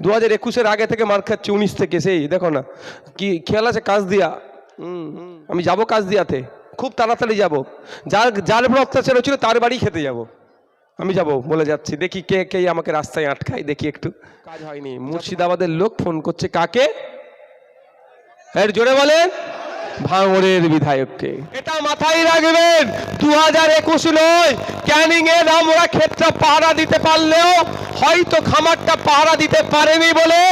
2021-এর আগে থেকে মার খাচ্ছি, 19 থেকে। সেই দেখো না কি খেয়াল আছে, কাজ দিয়া আমি যাব, কাজ দিয়াতে খুব তাড়াতাড়ি যাব। যার উপর অত্যাচার হচ্ছিল তার বাড়ি খেতে যাব, আমি যাব বলে যাচ্ছি। দেখি কে কে আমাকে রাস্তায় আটকায়, দেখি একটু। কাজ হয়নি। মুর্শিদাবাদের লোক ফোন করছে কাকে? এর জোরে বলেন, ভাঙড়ের বিধায়ককে। এটা মাথায় রাখবেন, 2021 নয়। ক্যানিং এর আমরা ক্ষেত্রে পাহারা দিতে পারলেও হয়তো খামারটা পাহারা দিতে পারেনি বলে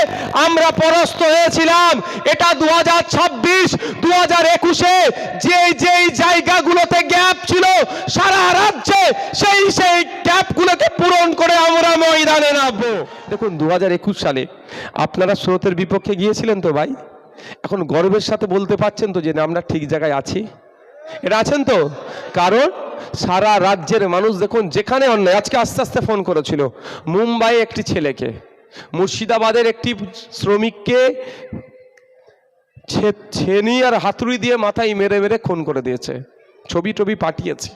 আমরা পরাস্ত হয়েছিলাম। এটা 2026, 2021-এ যেই জায়গাগুলোতে গ্যাপ ছিল সারা রাজ্যে সেই গ্যাপগুলোকে পূরণ করে আমরা ময়দানে নামবো। দেখুন 2021 সালে আপনারা স্রোতের বিপক্ষে গিয়েছিলেন তো ভাই, এখন গর্বের সাথে বলতে পারছেন তো যে আমরা ঠিক জায়গায় আছি? এটা আছেন তো? কারণ সারা রাজ্যের মানুষ দেখুন যেখানে অন্যায়, আজকে আস্তে আস্তে ফোন করেছিল মুম্বাই একটি ছেলেকে, মুর্শিদাবাদের একটি শ্রমিককে ছেনি আর হাতুড়ি দিয়ে মাথায় মেরে মেরে খুন করে দিয়েছে। ছবি টবি পাঠিয়েছি,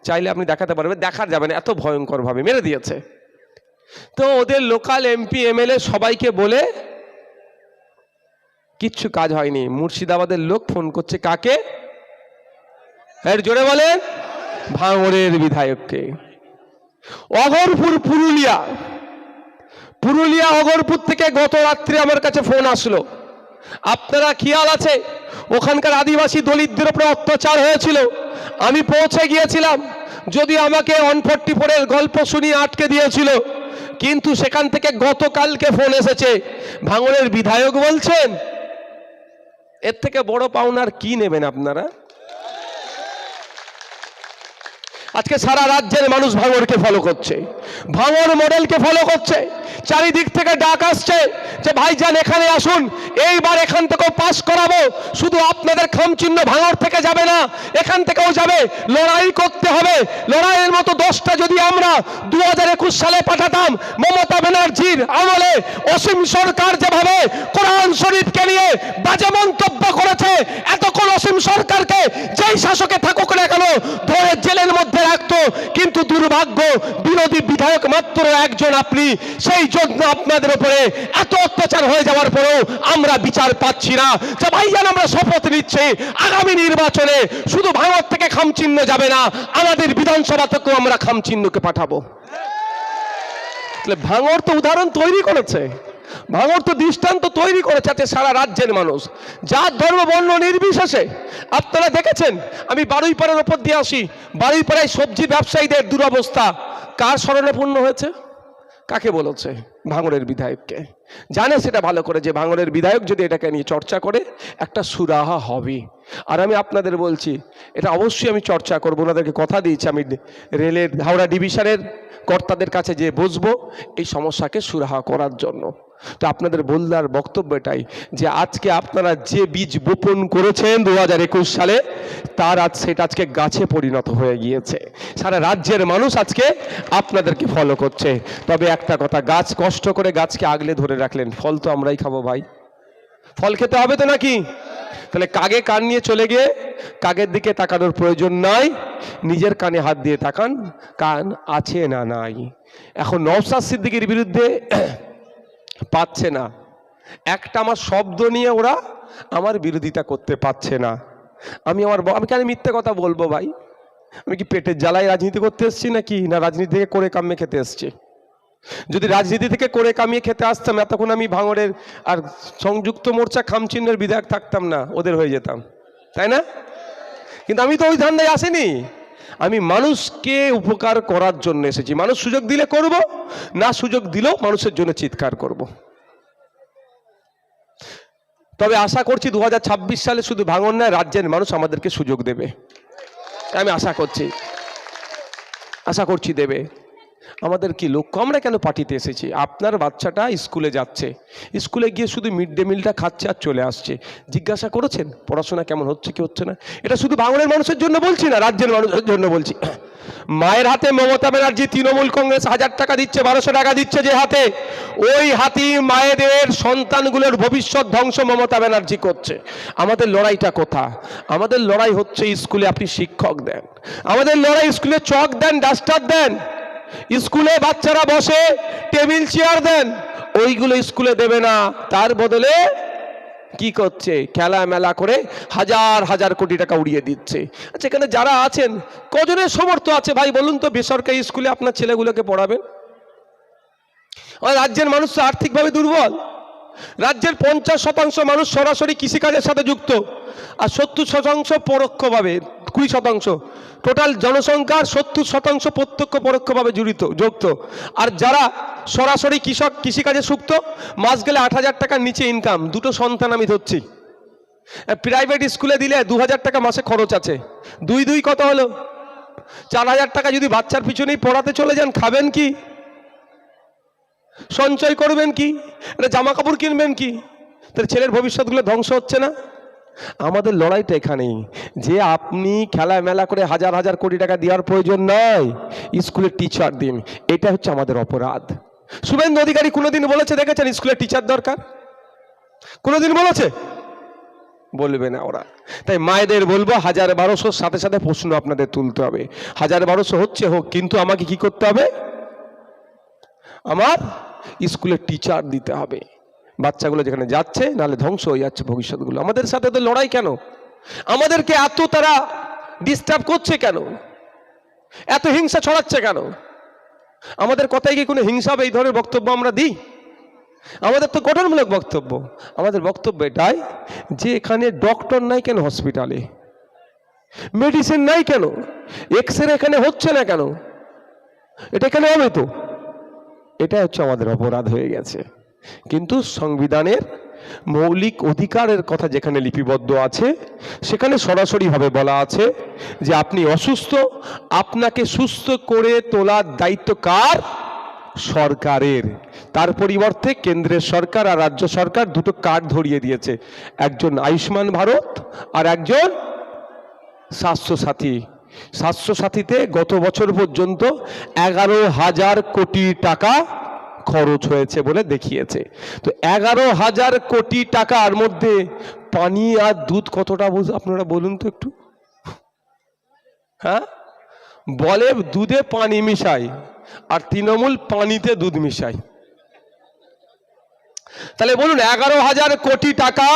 চাইলে আপনি দেখাতে পারবেন, দেখা যাবে না, এত ভয়ঙ্করভাবে মেরে দিয়েছে। তো ওদের লোকাল এমপি এমএলএ সবাইকে বলে কিচ্ছু কাজ হয়নি। মুর্শিদাবাদের লোক ফোন করছে কাকে? এর জোরে বলেন, ভাঙড়ের বিধায়ককে। অগরপুর, পুরুলিয়া অগরপুর থেকে গত রাত্রে আমার কাছে ফোন আসলো। আপনারা খেয়াল আছে ওখানকার আদিবাসী দলিতদের উপরে অত্যাচার হয়েছিল, আমি পৌঁছে গিয়েছিলাম। যদি আমাকে 144-এর গল্প শুনিয়ে আটকে দিয়েছিল, কিন্তু সেখান থেকে গতকালকে ফোন এসেছে, ভাঙড়ের বিধায়ক বলছেন এর থেকে বড় পাওনার কি নেবেন আপনারা? আজকে সারা রাজ্যের মানুষ ভাঙড়কে ফলো করছে, ভাঙড় মডেলকে ফলো করছে। চারিদিক থেকে ডাক আসছে যে ভাইজান এখানে আসুন, এইবার এখান থেকেও পাস করাবো। শুধু আপনাদের খামচিহ্ন ভাঙড় থেকে যাবে না, এখান থেকেও যাবে। লড়াই করতে হবে। লড়াইয়ের মতো 10টা যদি আমরা 2021 সালে পাঠাতাম, মমতা ব্যানার্জির আমলে অসীম সরকার যেভাবে কোরআন শরীফকে নিয়ে বাজে মন্তব্য করেছে, এতক্ষণ অসীম সরকারকে যেই শাসকে থাকুক না কেন ধরে জেলের মধ্যে রাখতো। কিন্তু দুর্ভাগ্য, বিরোধী বিধায়ক মাত্র একজন আপনি, সেই জন্য আপনাদের উপরে এত অত্যাচার হয়ে যাওয়ার পরেও আমরা বিচার পাচ্ছি না। যে ভাইজান আমরা শপথ নিচ্ছি আগামী নির্বাচনে শুধু ভাঙড় থেকে খামচিহ্ন যাবে না, আমাদের বিধানসভা থেকেও আমরা খামচিহ্নকে পাঠাবো। ভাঙড় তো উদাহরণ তৈরি করেছে, ভাঙড় তো দৃষ্টান্ত তৈরি করেছে আছে সারা রাজ্যের মানুষ, জাত ধর্ম বর্ণ নির্বিশেষে। আপনারা দেখেছেন, আমি বারুইপাড়ার ওপর দিয়ে আসি, বারুইপাড়ায় সবজি ব্যবসায়ীদের দুরবস্থা কার শরণাপন্ন হয়েছে? কাকে বলেছে? ভাঙড়ের বিধায়ককে। জানে সেটা ভালো করে যে ভাঙড়ের বিধায়ক যদি এটাকে নিয়ে চর্চা করে একটা সুরাহা হবে। আর আমি আপনাদের বলছি এটা অবশ্যই আমি চর্চা করবো, ওনাদেরকে কথা দিয়েছি আমি রেলের হাওড়া ডিভিশনের কর্তাদের কাছে যে বসবো এই সমস্যাকে সুরাহা করার জন্য। তো আপনাদের বললার বক্তব্য এটাই যে আজকে আপনারা যে বীজ বপন করেছেন 2021 সালে, তার সেটা আজকে গাছে পরিণত হয়ে গিয়েছে। সারা রাজ্যের মানুষ আজকে আপনাদেরকে ফলো করছে। তবে একটা কথা, গাছ কষ্ট করে গাছকে আগলে ধরে রাখলেন, ফল তো আমরাই খাবো ভাই, ফল খেতে হবে তো নাকি? তাহলে কাগে কান নিয়ে চলে গিয়ে কাগের দিকে তাকানোর প্রয়োজন নাই, নিজের কানে হাত দিয়ে তাকান, কান আছে না নাই। এখন নওশাদ সিদ্দিকীর বিরুদ্ধে পাচ্ছে না, একটা আমার শব্দ নিয়ে ওরা আমার বিরোধিতা করতে পারছে না। আমি কেন মিথ্যে কথা বলবো ভাই? আমি কি পেটের জ্বালায় রাজনীতি করতে এসেছি নাকি, না রাজনীতি থেকে করে কামিয়ে খেতে এসেছি? যদি রাজনীতি থেকে করে কামিয়ে খেতে আসতাম এতক্ষণ আমি ভাঙড়ের আর সংযুক্ত মোর্চা খামচিহ্নের বিধায়ক থাকতাম না, ওদের হয়ে যেতাম, তাই না? কিন্তু আমি তো ওই ধান্দায় আসিনি, আমি মানুষকে উপকার করার জন্য এসেছি। মানুষ সুযোগ দিলে করব, না সুযোগ দিলেও মানুষের জন্য চিৎকার করব। তবে আশা করছি 2026 সালে শুধু ভাঙড় নয়, রাজ্যের মানুষ আমাদেরকে সুযোগ দেবে, আমি আশা করছি দেবে। আমাদের কি লক্ষ্য? আমরা কেন পার্টিতে এসেছি? আপনার বাচ্চাটা স্কুলে যাচ্ছে, স্কুলে গিয়ে শুধু মিড ডে মিলটা খাচ্ছে আর চলে আসছে, জিজ্ঞাসা করেছেন পড়াশোনা কেমন হচ্ছে কি হচ্ছে না? এটা শুধু ভাঙড়ের মানুষের জন্য বলছি না, রাজ্যের মানুষের জন্য বলছি। মায়ের হাতে মমতা ব্যানার্জি, তৃণমূল কংগ্রেস 1000 টাকা দিচ্ছে, 1200 টাকা দিচ্ছে যে হাতে, ওই হাতি মায়েদের সন্তানগুলোর ভবিষ্যৎ ধ্বংস মমতা ব্যানার্জি করছে। আমাদের লড়াইটা কোথা? আমাদের লড়াই হচ্ছে স্কুলে আপনি শিক্ষক দেন, আমাদের লড়াই স্কুলে চক দেন, ডাস্টার দেন, স্কুলে বাচ্চারা বসে টেবিল চেয়ার দেন, ওইগুলো স্কুলে দেবে না, তার বদলে কি করছে, খেলা মেলা করে হাজার হাজার কোটি টাকা উড়িয়ে দিচ্ছে। আচ্ছা, এখানে যারা আছেন কজনের সমর্থ আছে ভাই বলুন তো বেসরকারি স্কুলে আপনার ছেলেগুলোকে পড়াবেন? রাজ্যের মানুষ তো আর্থিকভাবে দুর্বল। রাজ্যের 50% মানুষ সরাসরি কৃষিকাজের সাথে যুক্ত, আর 70% পরোক্ষভাবে, 20% টোটাল জনসংখ্যার 70% প্রত্যক্ষ পরোক্ষভাবে যুক্ত। আর যারা সরাসরি কৃষিকাজে যুক্ত, মাস গেলে 8,000 টাকার নিচে ইনকাম, দুটো সন্তান আমি ধরছি। প্রাইভেট স্কুলে দিলে 2,000 টাকা মাসে খরচ আছে, দুই কত হলো? 4,000 টাকা যদি বাচ্চার পিছনেই পড়াতে চলে যান, খাবেন কি? সঞ্চয় করবেন কি? জামা কাপড় কিনবেন কি? তাহলে ছেলের ভবিষ্যৎগুলো ধ্বংস হচ্ছে না? আমাদের লড়াইটা এখানেই যে আপনি খেলা মেলা করে হাজার হাজার কোটি টাকা দেওয়ার প্রয়োজন নয়, স্কুলের টিচার দিন, এটা হচ্ছে আমাদের অপরাধ। শুভেন্দু অধিকারী কোনোদিন বলেছে দেখেছেন স্কুলের টিচার দরকার? কোনোদিন বলেছে? বলবে না ওরা। তাই মায়েদের বলবো 1,000-1,200 সাথে সাথে প্রশ্ন আপনাদের তুলতে হবে। 1,000-1,200 হচ্ছে হোক, কিন্তু আমাকে কি করতে হবে? আমার স্কুলের টিচার দিতে হবে। বাচ্চাগুলো যেখানে যাচ্ছে, নাহলে ধ্বংস হয়ে যাচ্ছে ভবিষ্যৎগুলো। আমাদের সাথে তো লড়াই কেন? আমাদেরকে এত তারা ডিস্টার্ব করছে কেন? এত হিংসা ছড়াচ্ছে কেন? আমাদের কথায় কি কোনো হিংসা হবে? এই ধরনের বক্তব্য আমরা দিই? আমাদের তো গঠনমূলক বক্তব্য। আমাদের বক্তব্য এটাই যে এখানে ডক্টর নাই কেন হসপিটালে, মেডিসিন নাই কেন, এক্সরে এখানে হচ্ছে না কেন, এটা এখানে হবে তো? এটা হচ্ছে আমাদের অপরাধ হয়ে গেছে। কিন্তু সংবিধানের মৌলিক অধিকারের কথা যেখানে লিপিবদ্ধ আছে, সেখানে সরাসরিভাবে বলা আছে যে আপনি অসুস্থ, আপনাকে সুস্থ করে তোলার দায়িত্ব কার? সরকারের। তার পরিবর্তে কেন্দ্রের সরকার আর রাজ্য সরকার দুটো কার্ড ধরিয়ে দিয়েছে, একজন আয়ুষ্মান ভারত আর একজন স্বাস্থ্যসাথী। স্বাস্থ্যসাথীতে গত বছর পর্যন্ত 11,000 কোটি টাকা খরচ হয়েছে বলে দেখিয়েছে। তো 11,000 কোটি টাকার মধ্যে পানি আর দুধ কতটা আপনারা বলুন তো একটু? হ্যাঁ, বলে দুধে পানি মিশাই, আর তৃণমূল পানিতে দুধ মিশাই। তাহলে বলুন 11,000 কোটি টাকা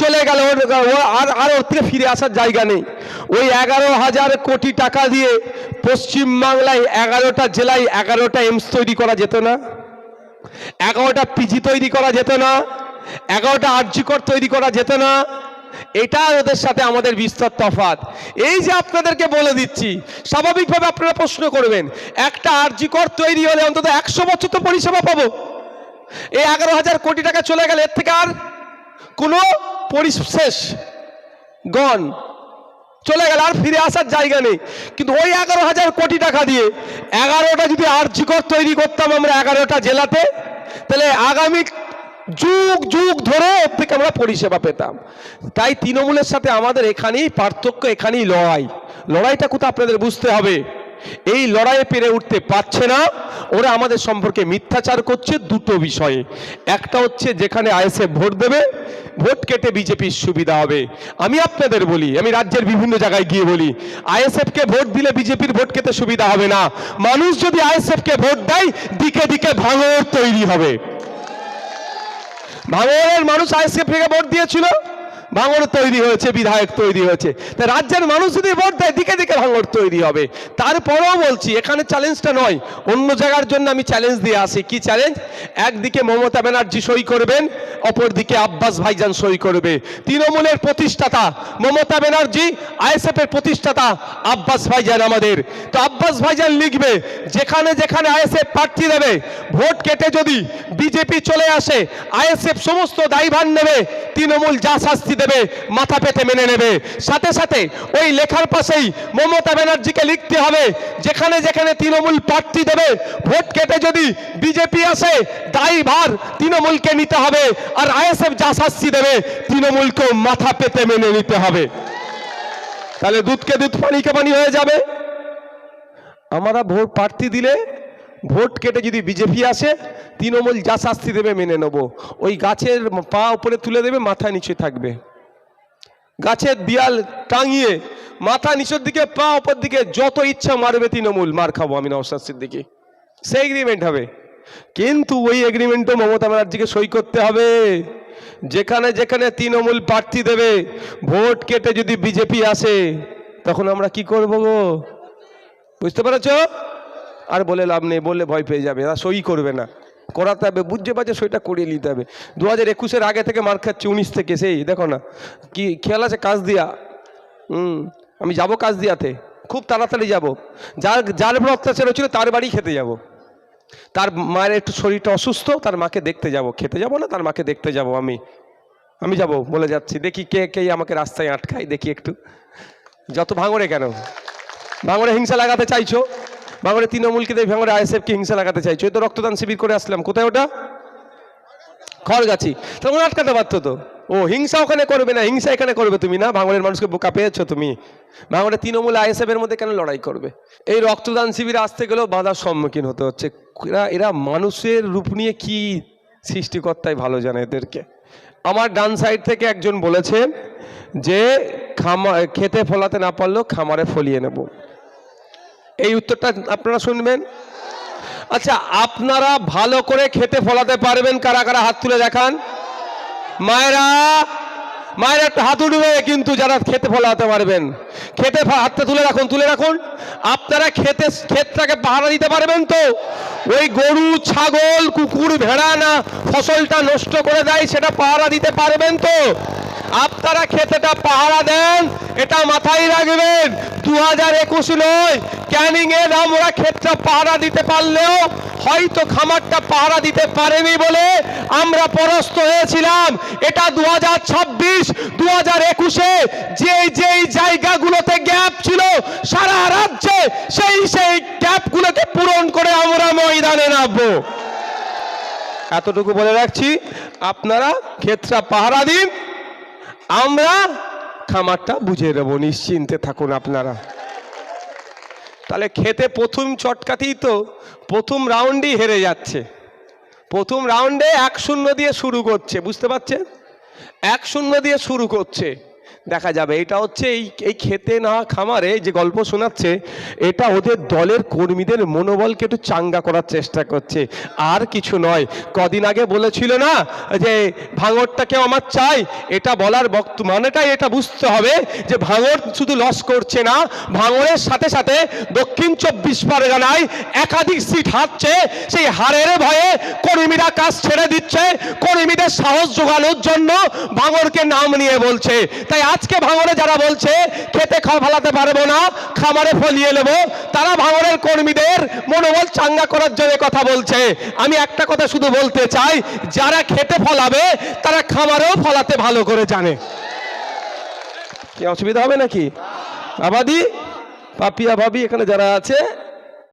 চলে গেল, আর ওর থেকে ফিরে আসার জায়গা নেই। ওই 11,000 কোটি টাকা দিয়ে পশ্চিমবাংলায় 11টা জেলায় 11টা এমস তৈরি করা যেত না? 11টা পিজি তৈরি করা যেত না? 11টা আরজিকর তৈরি করা যেত না? এটা ওদের সাথে আমাদের বিস্তর তফাৎ। এই যে আপনাদেরকে বলে দিচ্ছি, স্বাভাবিকভাবে আপনারা প্রশ্ন করবেন, একটা আরজিকর তৈরি হলে অন্তত 100 বছর তো পরিষেবা পাবো। এই 11,000 কোটি টাকা চলে গেলে এর থেকে আর কোনো পরিশেষ গণ চলে গেল, আর ফিরে আসার জায়গা নেই। কিন্তু ওই 11,000 কোটি টাকা দিয়ে 11টা যদি আরজিকর তৈরি করতাম আমরা 11টা জেলাতে, তাহলে আগামী যুগ যুগ ধরে এর থেকে আমরা পরিষেবা পেতাম। তাই তৃণমূলের সাথে আমাদের এখানেই পার্থক্য, এখানেই লড়াইটা কোথাও আপনাদের বুঝতে হবে। এই লড়াইয়ে পেরে উঠতে পারছে না, ওরা আমাদের সম্পর্কে মিথ্যাচার করছে দুটো বিষয়ে। একটা হচ্ছে যেখানে আইএসএফ ভোট দেবে, ভোট কেটে বিজেপির সুবিধা হবে। আমি আপনাদের বলি, আমি রাজ্যের বিভিন্ন জায়গায় গিয়ে বলি, আইএসএফ কে ভোট দিলে বিজেপির ভোট খেতে সুবিধা হবে না। মানুষ যদি আইএসএফ কে ভোট দেয়, দিকে দিকে ভাঙড় তৈরি হবে। ভাঙড়ের মানুষ আইএসএফ কে ভোট দিয়েছিল, ভাঙড় তৈরি হয়েছে, বিধায়ক তৈরি হয়েছে। তাই রাজ্যের মানুষ যদি ভোট দেয়, দিকে দিকে ভাঙড় তৈরি হবে। তারপরেও বলছি, এখানে চ্যালেঞ্জটা নয়, অন্য জায়গার জন্য আমি চ্যালেঞ্জ দিয়ে আসি। কি চ্যালেঞ্জ? একদিকে মমতা ব্যানার্জি সই করবেন, অপরদিকে আব্বাস ভাইজান সই করবে। তৃণমূলের প্রতিষ্ঠাতা মমতা ব্যানার্জি, আইএসএফ এর প্রতিষ্ঠাতা আব্বাস ভাইজান আমাদের। তো আব্বাস ভাইজান লিখবে, যেখানে যেখানে আইএসএফ প্রার্থী দেবে, ভোট কেটে যদি বিজেপি চলে আসে, আইএসএফ সমস্ত দায়ভার নেবে, তৃণমূল যা শাস্তি দেবে মাথা পেতে মেনে নেবে। সাথে সাথে ওই লেখার পাশেই মমতা ব্যানার্জিকে লিখতে হবে, যেখানে যেখানে তৃণমূল প্রার্থী দেবে, ভোট কেটে যদি বিজেপি আসে, দায়ভার তৃণমূলকে নিতে হবে, আর আইএসএফ যা শাস্তি দেবে তৃণমূলকেও মাথা পেতে মেনে নিতে হবে। তাহলে দুধকে দুধ, পানিকে পানি হয়ে যাবে। আমরা ভোট প্রার্থী দিলে, ভোট কেটে যদি বিজেপি আসে, তৃণমূল যা শাস্তি দেবে মেনে নেব। ওই গাছের পা উপরে তুলে দেবে, মাথা নিচে থাকবে। গাছের দিয়াল টাঙিয়ে মাথা নিচের দিকে, পা উপর দিকে, যত ইচ্ছা মারবে তৃণমূল, মার খাবো আমি নওশাদ সিদ্দিকী। সেই এগ্রিমেন্ট হবে। কিন্তু ওই এগ্রিমেন্টও মমতা ব্যানার্জিকে সই করতে হবে। যেখানে যেখানে তৃণমূল প্রার্থী দেবে, ভোট কেটে যদি বিজেপি আসে, তখন আমরা কি করব গো? বুঝতে পেরেছ? আর বলে লাভ নেই, বললে ভয় পেয়ে যাবে, এরা সই করবে না, করাতে হবে, বুঝতে পারছে, সইটা করিয়ে নিতে হবে। 2021-এর আগে থেকে মার খাচ্ছে, 19 থেকে, সেই দেখো না কি খেয়াল আছে, কাজ দিয়া। আমি যাব কাজ দিয়াতে, খুব তাড়াতাড়ি যাব। যার উপর অত্যাচার হচ্ছিল তার বাড়ি খেতে যাব। তার মায়ের একটু শরীরটা অসুস্থ, তার মাকে দেখতে যাব, খেতে যাব না, তার মাকে দেখতে যাব। আমি যাব, বলে যাচ্ছি। দেখি কে কে আমাকে রাস্তায় আটকায়, দেখি একটু। যত ভাঙড়ে কেন, ভাঙড়ে হিংসা লাগাতে চাইছো, ভাঙড়ে তৃণমূলকে দিয়ে ভাঙড়ে আইএসএফকে হিংসা লাগাতে চাইছো। এই তো রক্তদান শিবির করে আসলাম, কোথায় ওটা? খড়গাছি। তখন আটকাতে পারতো তো। ও হিংসা ওখানে করবে না, হিংসা এখানে করবে তুমি না? ভাঙড়ের মানুষকে বোকা পেয়েছো তুমি? ভাঙড়ে তৃণমূল আইএসএফ এর মধ্যে কেন লড়াই করবে? এই রক্তদান শিবিরে আসতে গেলেও বাধার সম্মুখীন হতে হচ্ছে। এরা মানুষের রূপ নিয়ে কি সৃষ্টিকর্তাই ভালো জানে এদেরকে। আমার ডান সাইড থেকে একজন বলেছেন যে খেতে ফলাতে না পারলেও খামারে ফলিয়ে নেব। এই উত্তরটা আপনারা শুনবেন। আচ্ছা, আপনারা ভালো করে খেতে ফলাতে পারবেন কারা কারা? হাত তুলে দেখান। মায়েরা একটা হাত উঠবে, কিন্তু যারা খেতে ফলাতে পারবেন, খেতে হাতটা তুলে রাখুন। আপনারা ক্ষেতটাকে পাহারা দিতে পারবেন তো? ওই গরু, ছাগল, কুকুর, ভেড়া না ফসলটা নষ্ট করে দেয়, সেটা পাহারা দিতে পারবেন তো? আপনারা ক্ষেতটা পাহারা দেন, এটা মাথায় রাখবেন। 2021 নয়, ক্যানিং এর আমরা ক্ষেতটা পাহারা দিতে পারলেও হয়তো খামারটা পাহারা দিতে পারেনি বলে আমরা পরাস্ত হয়েছিলাম। এটা 2026, 2021-এ যেই জায়গাগুলোতে গ্যাপ ছিল সারা রাজ্যে, সেই গ্যাপগুলোকে পূরণ করে আমরা ময়দানে নামবো। এতটুকু বলে রাখছি, আপনারা ক্ষেতটা পাহারা দিন, আমরা খামারটা বুঝে নেব, নিশ্চিন্তে থাকুন আপনারা। তাহলে খেতে প্রথম চটকাতেই তো প্রথম রাউন্ডই হেরে যাচ্ছে। প্রথম রাউন্ডে 1-0 দিয়ে শুরু করছে, বুঝতে পারছেন? 1-0 দিয়ে শুরু করছে। দেখা যাবে এটা হচ্ছে এই খেতে না খামারে যে গল্প শোনাচ্ছে, এটা ওদের দলের কর্মীদের মনোবলকে একটু চাঙ্গা করার চেষ্টা করছে, আর কিছু নয়। কদিন আগে বলেছিল না যে ভাঙড়টাকে আমার চাই, এটা বলার মানেটাই এটা বুঝতে হবে যে ভাঙড় শুধু লস করছে না, ভাঙড়ের সাথে সাথে দক্ষিণ 24 পরগনায় একাধিক সিট হারছে। সেই হারের ভয়ে কর্মীরা কাজ ছেড়ে দিচ্ছে, কর্মীদের সাহস জোগানোর জন্য ভাঙড়কে নাম নিয়ে বলছে। তাই আজকে ভাঙড়ে যারা বলছে খেতে ফলাতে পারবো না, খামারে ফলিয়ে নেব, তারা ভাঙড়ের কর্মীদের মনোবল চাঙ্গা করার জন্য কথা বলছে। আমি একটা কথা শুধু বলতে চাই, যারা খেতে ফলাবে তারা খামারেও ফলাতে ভালো করে জানে। কি অসুবিধা হবে নাকি? আবাদি পাপিয়া ভাবি এখানে যারা আছে